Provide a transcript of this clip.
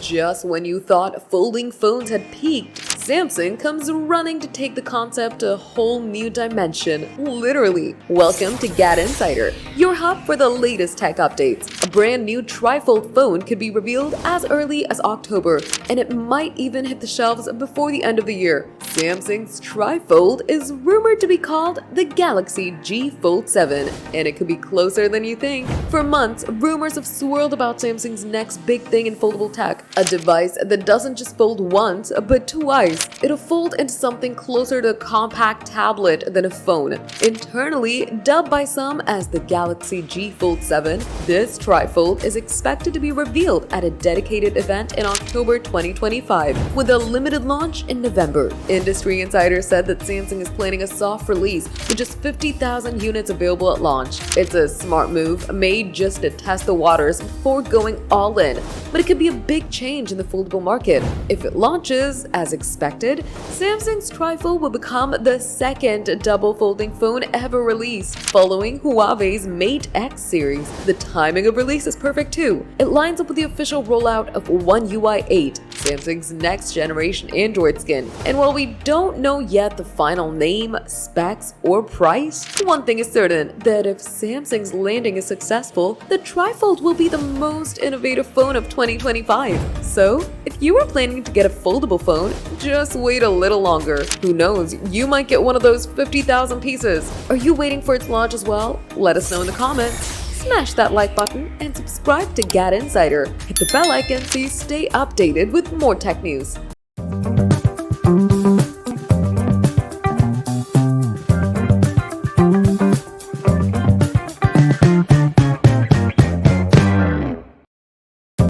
Just when you thought folding phones had peaked, Samsung comes running to take the concept to a whole new dimension, literally. Welcome to GadInsider, your hub for the latest tech updates. A brand new TriFold phone could be revealed as early as October, and it might even hit the shelves before the end of the year. Samsung's TriFold is rumored to be called the Galaxy G Fold 7, and it could be closer than you think. For months, rumors have swirled about Samsung's next big thing in foldable tech, a device that doesn't just fold once, but twice. It'll fold into something closer to a compact tablet than a phone. Internally, dubbed by some as the Galaxy G Fold 7, this TriFold is expected to be revealed at a dedicated event in October 2025, with a limited launch in November. Industry insiders said that Samsung is planning a soft release with just 50,000 units available at launch. It's a smart move made just to test the waters before going all in, but it could be a big change in the foldable market. If it launches as expected, Samsung's TriFold will become the second double folding phone ever released, following Huawei's Mate X series. The timing of release is perfect too. It lines up with the official rollout of One UI 8, Samsung's next generation Android skin. And while we don't know yet the final name, specs, or price, one thing is certain, that if Samsung's landing is successful, the TriFold will be the most innovative phone of 2025. So, if you are planning to get a foldable phone, just wait a little longer. Who knows, you might get one of those 50,000 pieces. Are you waiting for its launch as well? Let us know in the comments. Smash that like button and subscribe to GadInsider. Hit the bell icon so you stay updated with more tech news.